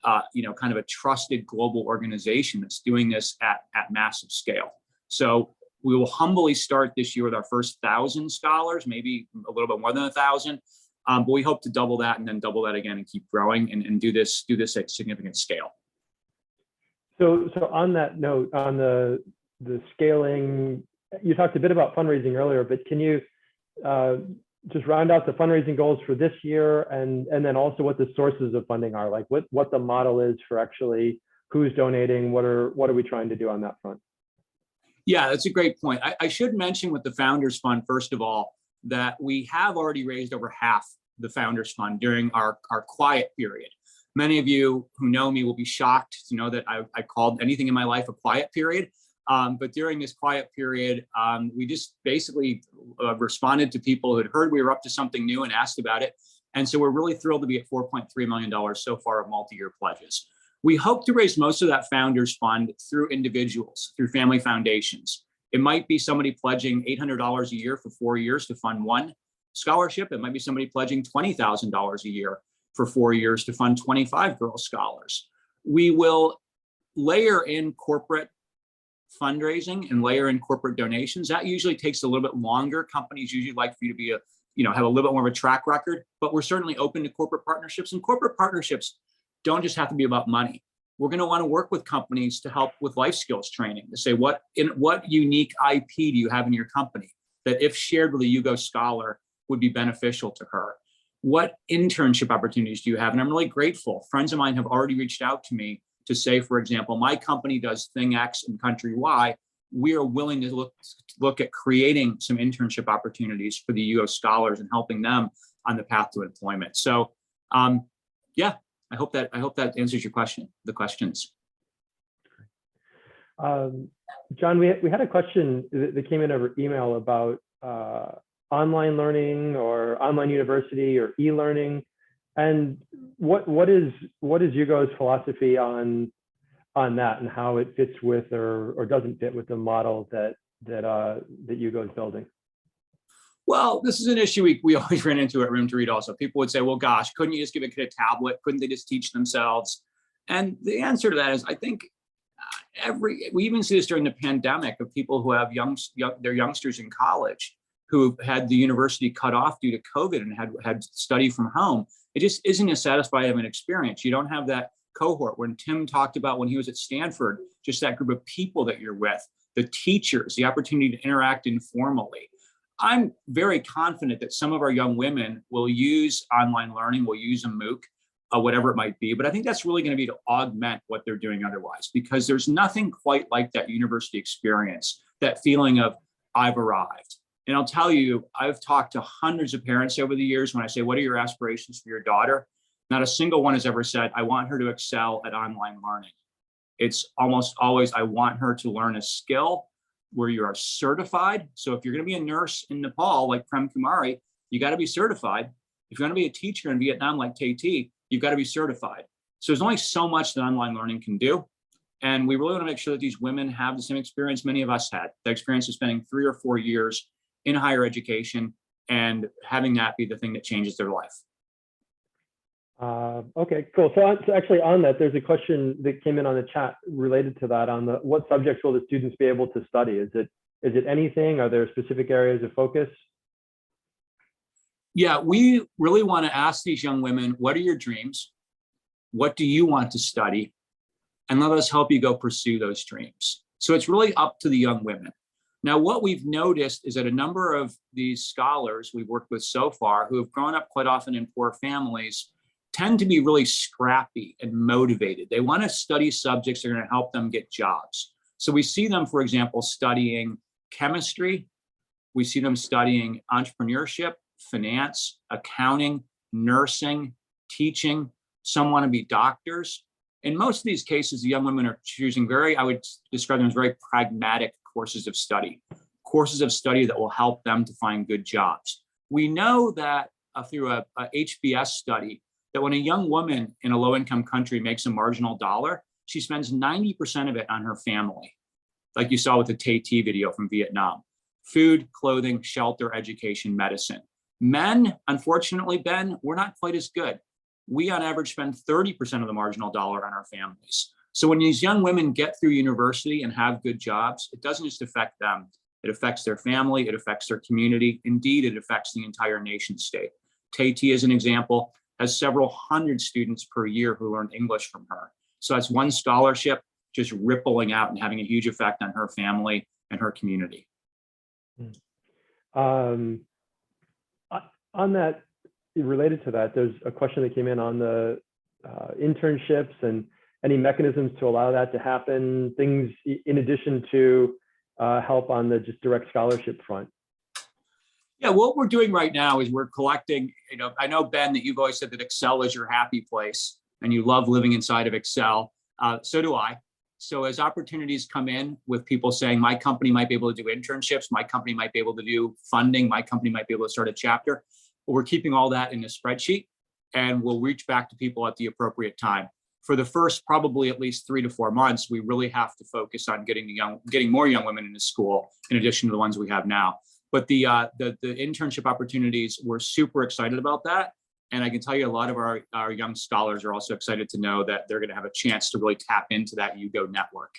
[SPEAKER 1] kind of a trusted global organization that's doing this at massive scale. So we will humbly start this year with our first 1,000 scholars, maybe a little bit more than 1,000. But we hope to double that and then double that again and keep growing and do this at significant scale.
[SPEAKER 6] So on that note, on the scaling, you talked a bit about fundraising earlier, but can you just round out the fundraising goals for this year, and then also what the sources of funding are, like what the model is for actually who's donating, what are we trying to do on that front?
[SPEAKER 1] Yeah, that's a great point. I should mention with the Founders Fund, first of all, that we have already raised over half the Founders Fund during our quiet period. Many of you who know me will be shocked to know that I called anything in my life a quiet period. But during this quiet period, we just basically responded to people who had heard we were up to something new and asked about it. And so we're really thrilled to be at $4.3 million so far of multi-year pledges. We hope to raise most of that Founders Fund through individuals, through family foundations. It might be somebody pledging $800 a year for 4 years to fund one scholarship. It might be somebody pledging $20,000 a year for 4 years to fund 25 girl scholars. We will layer in corporate fundraising and layer in corporate donations. That usually takes a little bit longer. Companies usually like for you to be have a little bit more of a track record, but we're certainly open to corporate partnerships, and corporate partnerships don't just have to be about money. We're going to want to work with companies to help with life skills training, to say what unique IP do you have in your company that if shared with a YouGo scholar would be beneficial to her? What internship opportunities do you have? And I'm really grateful. Friends of mine have already reached out to me to say, for example, my company does thing X in country Y. We are willing to look at creating some internship opportunities for the YouGo scholars and helping them on the path to employment. So yeah, I hope that answers your question, the questions.
[SPEAKER 6] John, we had a question that came in over email about online learning or online university or e-learning, and what is YouGo's philosophy on that, and how it fits with or doesn't fit with the model that YouGo is building?
[SPEAKER 1] Well, this is an issue we always ran into at Room to Read also. People would say, well, gosh, couldn't you just give a kid a tablet? Couldn't they just teach themselves? And the answer to that is, I think we even see this during the pandemic of people who have their youngsters in college who had the university cut off due to COVID and had study from home. It just isn't as satisfying of an experience. You don't have that cohort when Tim talked about when he was at Stanford, just that group of people that you're with, the teachers, the opportunity to interact informally. I'm very confident that some of our young women will use online learning, will use a MOOC, whatever it might be. But I think that's really going to be to augment what they're doing otherwise, because there's nothing quite like that university experience, that feeling of I've arrived. And I'll tell you, I've talked to hundreds of parents over the years. When I say, what are your aspirations for your daughter? Not a single one has ever said, I want her to excel at online learning. It's almost always, I want her to learn a skill where you are certified. So if you're going to be a nurse in Nepal, like Prem Kumari, you got to be certified. If you're going to be a teacher in Vietnam, like KT, you've got to be certified. So there's only so much that online learning can do. And we really want to make sure that these women have the same experience many of us had, the experience of spending 3 or 4 years in higher education and having that be the thing that changes their life.
[SPEAKER 6] Okay, cool. So actually on that, there's a question that came in on the chat related to that on what subjects will the students be able to study? Is it anything? Are there specific areas of focus?
[SPEAKER 1] Yeah, we really want to ask these young women, what are your dreams? What do you want to study? And let us help you go pursue those dreams. So it's really up to the young women. Now, what we've noticed is that a number of these scholars we've worked with so far who have grown up quite often in poor families tend to be really scrappy and motivated. They want to study subjects that are going to help them get jobs. So we see them, for example, studying chemistry. We see them studying entrepreneurship, finance, accounting, nursing, teaching. Some want to be doctors. In most of these cases, the young women are choosing I would describe them as very pragmatic courses of study that will help them to find good jobs. We know that through a HBS study, that when a young woman in a low-income country makes a marginal dollar, she spends 90% of it on her family, like you saw with the Tay T video from Vietnam. Food, clothing, shelter, education, medicine. Men, unfortunately, Ben, we're not quite as good. We on average spend 30% of the marginal dollar on our families. So when these young women get through university and have good jobs, it doesn't just affect them. It affects their family, it affects their community. Indeed, it affects the entire nation state. Tay T, as an example, has several hundred students per year who learn English from her. So that's one scholarship just rippling out and having a huge effect on her family and her community.
[SPEAKER 6] On that, related to that, there's a question that came in on the internships and any mechanisms to allow that to happen, things in addition to help on the just direct scholarship front.
[SPEAKER 1] Yeah, what we're doing right now is we're collecting, I know, Ben, that you've always said that Excel is your happy place and you love living inside of Excel. So do I. So as opportunities come in with people saying, my company might be able to do internships, my company might be able to do funding, my company might be able to start a chapter, we're keeping all that in a spreadsheet and we'll reach back to people at the appropriate time. For the first probably at least 3 to 4 months, we really have to focus on getting more young women into school in addition to the ones we have now. But the internship opportunities, we're super excited about that. And I can tell you a lot of our young scholars are also excited to know that they're going to have a chance to really tap into that YouGo network.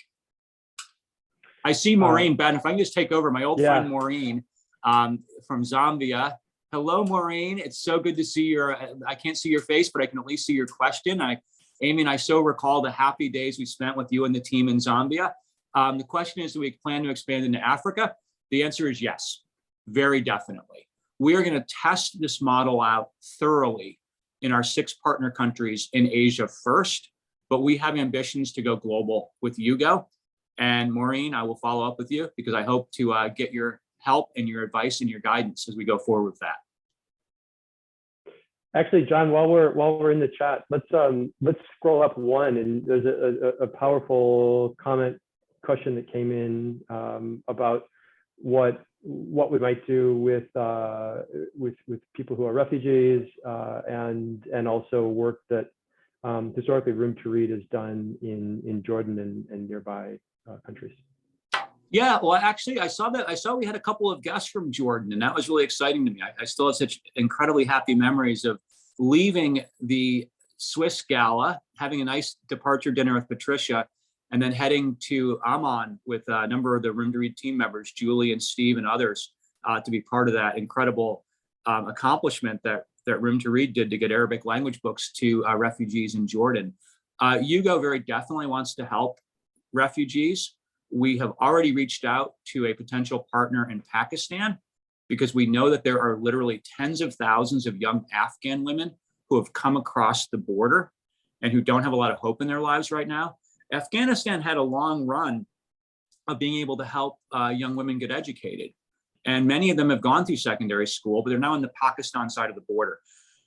[SPEAKER 1] I see Maureen, Ben, if I can just take over, my old friend Maureen from Zambia. Hello, Maureen. It's so good to see I can't see your face, but I can at least see your question. Amy and I so recall the happy days we spent with you and the team in Zambia. The question is, do we plan to expand into Africa? The answer is yes, very definitely. We are going to test this model out thoroughly in our 6 partner countries in Asia first, but we have ambitions to go global with YouGo. And Maureen, I will follow up with you because I hope to get your help and your advice and your guidance as we go forward with that.
[SPEAKER 6] Actually, John, while we're in the chat, let's scroll up one, and there's a powerful question that came in about what we might do with people who are refugees and also work that historically Room to Read has done in Jordan and nearby countries.
[SPEAKER 1] Yeah, well, actually, I saw we had a couple of guests from Jordan, and that was really exciting to me. I still have such incredibly happy memories of leaving the Swiss gala, having a nice departure dinner with Patricia, and then heading to Amman with a number of the Room to Read team members, Julie and Steve and others, to be part of that incredible accomplishment that Room to Read did to get Arabic language books to refugees in Jordan. Hugo very definitely wants to help refugees. We have already reached out to a potential partner in Pakistan because we know that there are literally tens of thousands of young Afghan women who have come across the border and who don't have a lot of hope in their lives right now. Afghanistan had a long run of being able to help young women get educated. And many of them have gone through secondary school, but they're now on the Pakistan side of the border.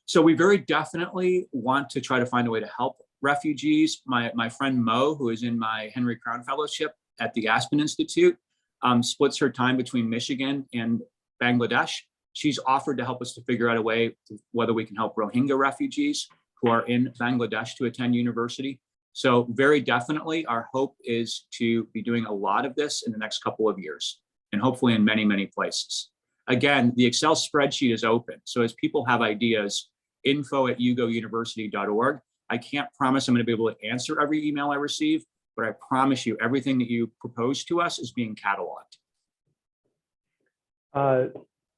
[SPEAKER 1] So we very definitely want to try to find a way to help refugees. My friend Mo, who is in my Henry Crown Fellowship at the Aspen Institute, splits her time between Michigan and Bangladesh. She's offered to help us to figure out a way whether we can help Rohingya refugees who are in Bangladesh to attend university. So very definitely our hope is to be doing a lot of this in the next couple of years and hopefully in many, many places. Again, the Excel spreadsheet is open. So as people have ideas, info@ugouniversity.org. I can't promise I'm going to be able to answer every email I receive, but I promise you everything that you propose to us is being cataloged.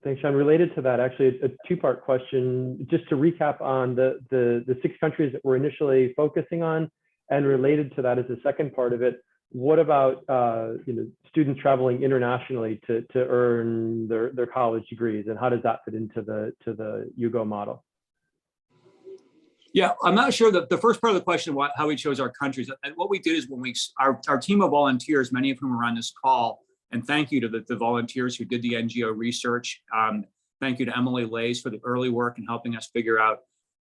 [SPEAKER 6] Thanks, Sean. Related to that, actually, a two-part question, just to recap on the 6 countries that we're initially focusing on, and related to that is the second part of it. What about students traveling internationally to earn their college degrees, and how does that fit into the Hugo model?
[SPEAKER 1] Yeah, I'm not sure that the first part of the question, how we chose our countries. And what we did is when our team of volunteers, many of whom are on this call, and thank you to the volunteers who did the NGO research. Thank you to Emily Lays for the early work and helping us figure out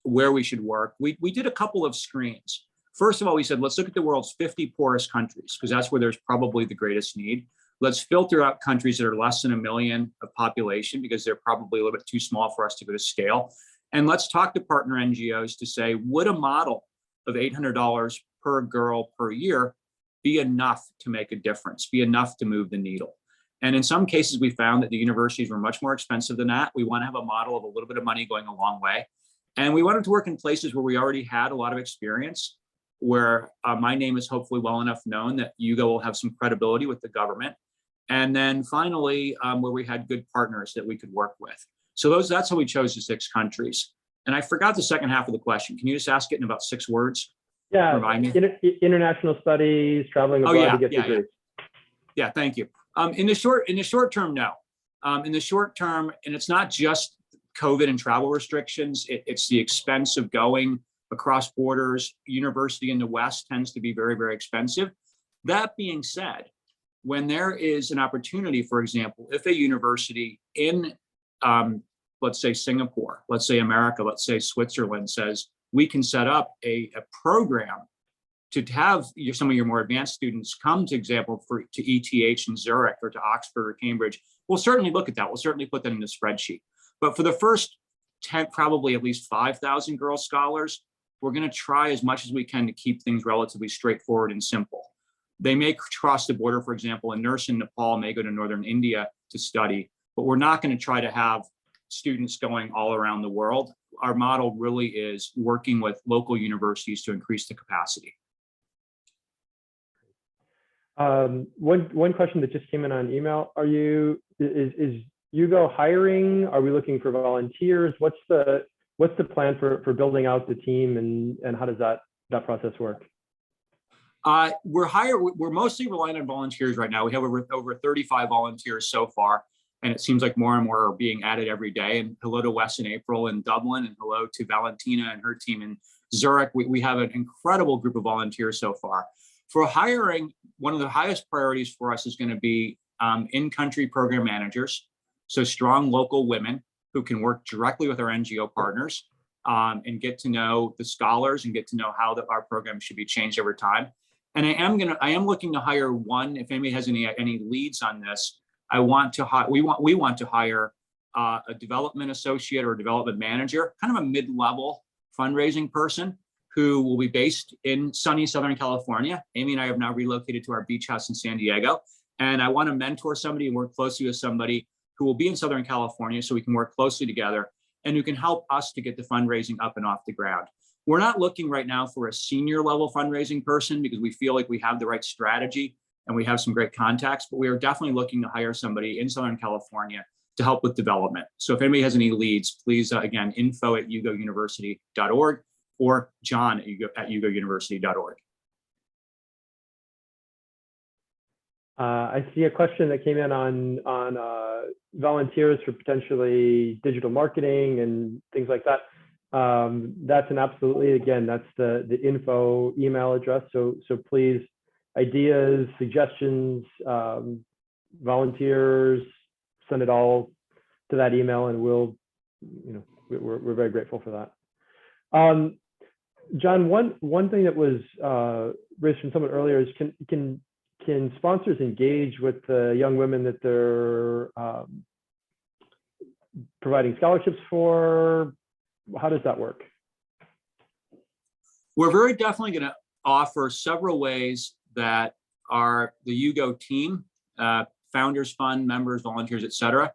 [SPEAKER 1] where we should work. We did a couple of screens. First of all, we said, let's look at the world's 50 poorest countries, because that's where there's probably the greatest need. Let's filter out countries that are less than 1 million of population, because they're probably a little bit too small for us to go to scale. And let's talk to partner NGOs to say, would a model of $800 per girl per year be enough to make a difference, be enough to move the needle? And in some cases, we found that the universities were much more expensive than that. We want to have a model of a little bit of money going a long way. And we wanted to work in places where we already had a lot of experience, where my name is hopefully well enough known that Hugo will have some credibility with the government. And then finally, where we had good partners that we could work with. So that's how we chose the 6 countries. And I forgot the second half of the question. Can you just ask it in about 6 words?
[SPEAKER 6] Yeah,
[SPEAKER 1] Remind me.
[SPEAKER 6] International studies, traveling abroad to get degrees.
[SPEAKER 1] Yeah, thank you. In the short term, no. In the short term, and it's not just COVID and travel restrictions, it's the expense of going across borders. University in the West tends to be very, very expensive. That being said, when there is an opportunity, for example, if a university in, let's say Singapore, let's say America, let's say Switzerland says, we can set up a program to have some of your more advanced students come, to example, to ETH in Zurich or to Oxford or Cambridge, we'll certainly look at that. We'll certainly put that in the spreadsheet. But for the first 10, probably at least 5,000 girl scholars, we're going to try as much as we can to keep things relatively straightforward and simple. They may cross the border, for example, a nurse in Nepal may go to northern India to study, but we're not going to try to have students going all around the world. Our model really is working with local universities to increase the capacity.
[SPEAKER 6] One question that just came in on email: is Hugo hiring? Are we looking for volunteers? What's the plan for building out the team, and how does that process work?
[SPEAKER 1] We're mostly relying on volunteers right now. We have over 35 volunteers so far, and it seems like more and more are being added every day. And hello to Wes and April in Dublin, and hello to Valentina and her team in Zurich. We have an incredible group of volunteers so far. For hiring, one of the highest priorities for us is going to be in-country program managers, so strong local women who can work directly with our NGO partners and get to know the scholars and get to know how our program should be changed over time. And I am looking to hire one. If anybody has any leads on this, we want to hire a development associate or a development manager, kind of a mid-level fundraising person who will be based in sunny Southern California. Amy and I have now relocated to our beach house in San Diego. And I want to mentor somebody and work closely with somebody who will be in Southern California so we can work closely together and who can help us to get the fundraising up and off the ground. We're not looking right now for a senior level fundraising person because we feel like we have the right strategy and we have some great contacts, but we are definitely looking to hire somebody in Southern California to help with development. So if anybody has any leads, please, again, info@ugouniversity.org or john@ugouniversity.org.
[SPEAKER 6] I see a question that came in on volunteers for potentially digital marketing and things like that. That's an absolutely, again, that's the info email address. So please, ideas, suggestions, volunteers, send it all to that email, and we'll, we're very grateful for that. John, one thing that was raised from someone earlier is can sponsors engage with the young women that they're providing scholarships for? How does that work?
[SPEAKER 1] We're very definitely going to offer several ways that the UGO team, Founders Fund members, volunteers, et cetera,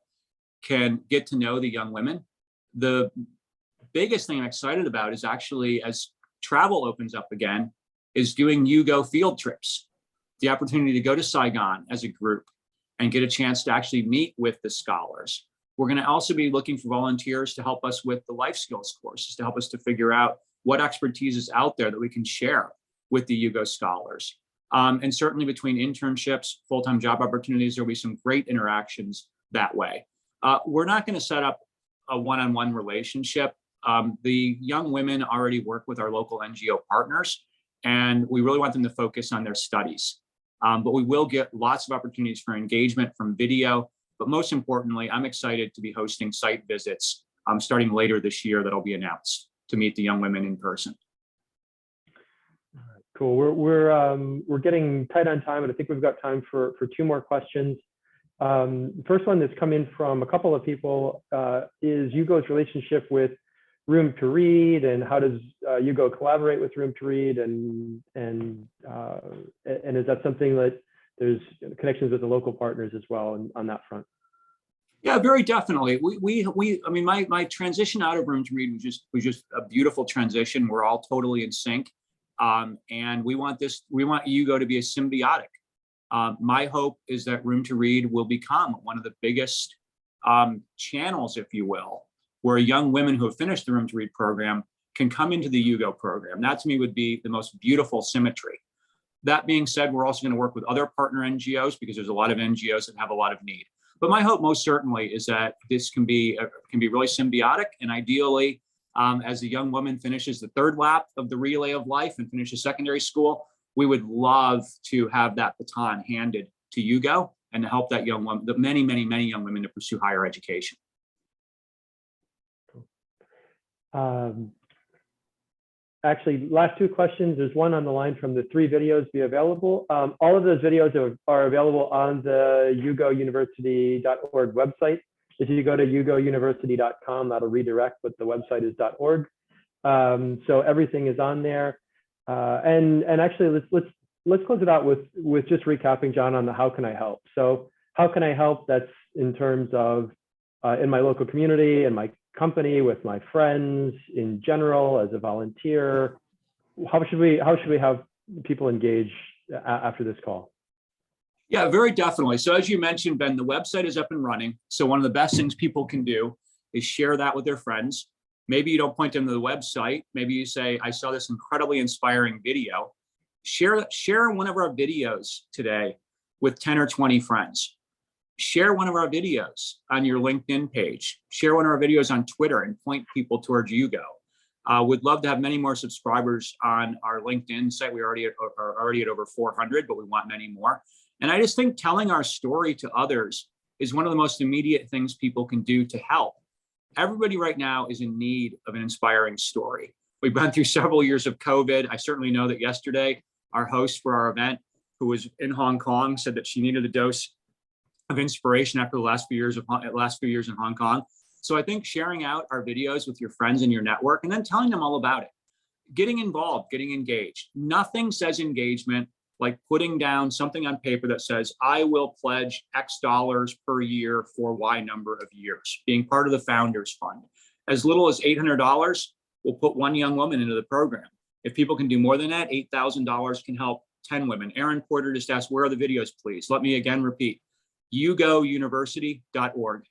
[SPEAKER 1] can get to know the young women. The biggest thing I'm excited about is actually, as travel opens up again, is doing UGO field trips. The opportunity to go to Saigon as a group and get a chance to actually meet with the scholars. We're going to also be looking for volunteers to help us with the life skills courses, to help us to figure out what expertise is out there that we can share with the UGO scholars. And certainly between internships, full-time job opportunities, there'll be some great interactions that way. We're not going to set up a one-on-one relationship. The young women already work with our local NGO partners, and we really want them to focus on their studies. But we will get lots of opportunities for engagement from video. But most importantly, I'm excited to be hosting site visits starting later this year that'll be announced to meet the young women in person.
[SPEAKER 6] Cool. We're getting tight on time, and I think we've got time for two more questions. The first one that's come in from a couple of people is UGO's relationship with Room to Read, and how does UGO collaborate with Room to Read, and is that something that there's connections with the local partners as well on that front?
[SPEAKER 1] Yeah, very definitely. I mean, my transition out of Room to Read was just a beautiful transition. We're all totally in sync, and we want UGO to be a symbiotic. My hope is that Room to Read will become one of the biggest channels, if you will, where young women who have finished the Room to Read program can come into the UGO program. That to me would be the most beautiful symmetry. That being said, we're also going to work with other partner NGOs because there's a lot of NGOs that have a lot of need. But my hope most certainly is that this can be really symbiotic, and ideally, as a young woman finishes the third lap of the relay of life and finishes secondary school, we would love to have that baton handed to UGO and to help that young woman, the many, many, many young women to pursue higher education.
[SPEAKER 6] Actually, last two questions. There's one on the line from the 3 videos be available. All of those videos are available on the ugouniversity.org website. If you go to ugouniversity.com, that'll redirect, but the website is .org. So everything is on there. And actually, let's close it out with just recapping, John, on the how can I help. So how can I help? That's in terms of in my local community, in my company, with my friends, in general, as a volunteer. How should we have people engage after this call?
[SPEAKER 1] Yeah, very definitely. So as you mentioned, Ben, the website is up and running. So one of the best things people can do is share that with their friends. Maybe you don't point them to the website. Maybe you say, I saw this incredibly inspiring video. Share one of our videos today with 10 or 20 friends. Share one of our videos on your LinkedIn page. Share one of our videos on Twitter and point people towards UGO. We'd love to have many more subscribers on our LinkedIn site. We're already at over 400, but we want many more. And I just think telling our story to others is one of the most immediate things people can do to help. Everybody right now is in need of an inspiring story. We've gone through several years of COVID. I certainly know that yesterday, our host for our event, who was in Hong Kong, said that she needed a dose of inspiration after the last few years in Hong Kong. So I think sharing out our videos with your friends in your network and then telling them all about it, getting involved, getting engaged. Nothing says engagement like putting down something on paper that says, I will pledge X dollars per year for Y number of years, being part of the Founders Fund. As little as $800 will put one young woman into the program. If people can do more than that, $8,000 can help 10 women. Aaron Porter just asked, where are the videos, please? Let me again repeat, yougouniversity.org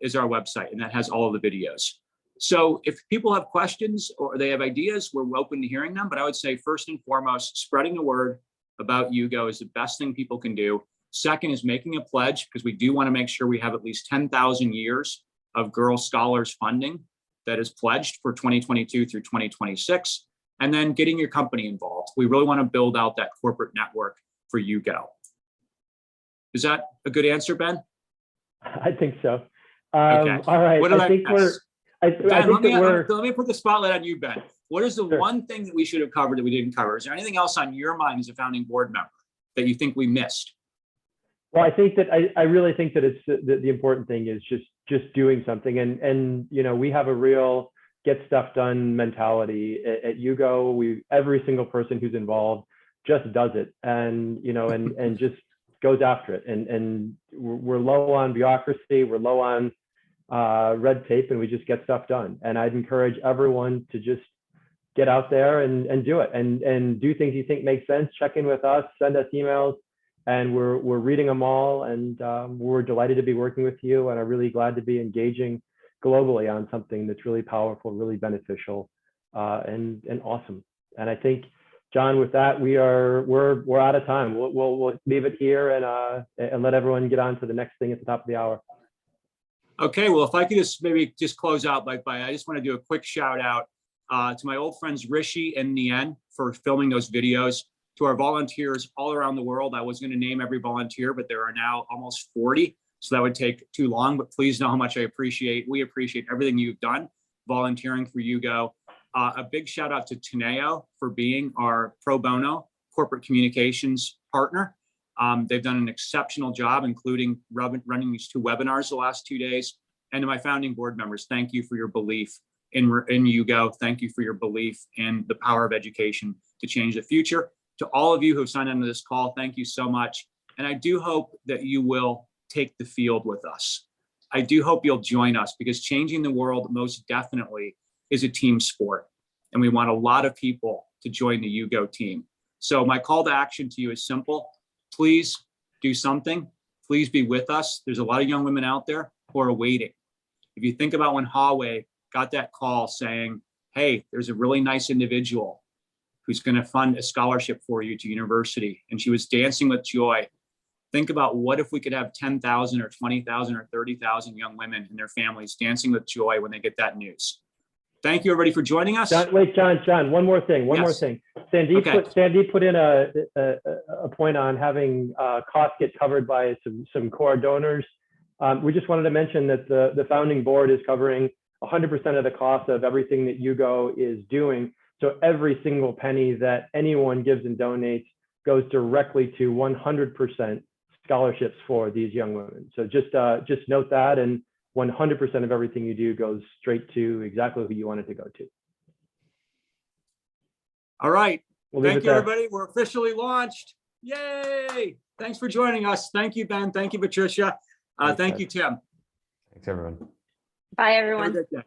[SPEAKER 1] is our website, and that has all of the videos. So if people have questions or they have ideas, we're open to hearing them. But I would say first and foremost, spreading the word about YouGo is the best thing people can do. Second is making a pledge, because we do want to make sure we have at least 10,000 years of Girl Scholars funding that is pledged for 2022 through 2026. And then getting your company involved. We really want to build out that corporate network for YouGo. Is that a good answer, Ben?
[SPEAKER 6] I think so.
[SPEAKER 1] Okay.
[SPEAKER 6] All right.
[SPEAKER 1] What did
[SPEAKER 6] I think
[SPEAKER 1] miss? Ben, let me put the spotlight on you, Ben. What is the one thing that we should have covered that we didn't cover? Is there anything else on your mind as a founding board member that you think we missed?
[SPEAKER 6] Well, I think that I really think that it's the important thing is just doing something, and you know, we have a real get stuff done mentality at YouGo. Every single person who's involved just does it, and you know, and just goes after it. And we're low on bureaucracy, we're low on red tape, and we just get stuff done. And I'd encourage everyone to just get out there and do it, and do things you think make sense. Check in with us, send us emails, and we're reading them all. And we're delighted to be working with you, and I'm really glad to be engaging globally on something that's really powerful, really beneficial, and awesome. And I think, John, with that, we're out of time. We'll leave it here and let everyone get on to the next thing at the top of the hour.
[SPEAKER 1] Okay, well, if I could maybe close out by I just want to do a quick shout out to my old friends Rishi and Nien for filming those videos, to our volunteers all around the world. I was going to name every volunteer, but there are now almost 40, so that would take too long, but please know how much we appreciate everything you've done volunteering for YouGo. A big shout out to Teneo for being our pro bono corporate communications partner. They've done an exceptional job, including running these 2 webinars the last 2 days. And to my founding board members, thank you for your belief in YouGo. Thank you for your belief in the power of education to change the future. To all of you who have signed into this call, thank you so much. And I do hope that you will take the field with us. I do hope you'll join us, because changing the world most definitely is a team sport. And we want a lot of people to join the YouGo team. So my call to action to you is simple. Please do something. Please be with us. There's a lot of young women out there who are waiting. If you think about when Hawe got that call saying, hey, there's a really nice individual who's going to fund a scholarship for you to university, and she was dancing with joy. Think about what if we could have 10,000 or 20,000 or 30,000 young women and their families dancing with joy when they get that news. Thank you, everybody, for joining us.
[SPEAKER 6] John, one more thing. Sandeep put in a point on having costs get covered by some core donors. We just wanted to mention that the founding board is covering 100% of the cost of everything that YouGo is doing. So every single penny that anyone gives and donates goes directly to 100% scholarships for these young women. So just note that, and 100% of everything you do goes straight to exactly who you want it to go to.
[SPEAKER 1] All right. Thank you, everybody. We're officially launched. Yay. Thanks for joining us. Thank you, Ben. Thank you, Patricia. Thank you, Tim.
[SPEAKER 2] Thanks, everyone.
[SPEAKER 4] Bye, everyone.
[SPEAKER 1] Have a good day.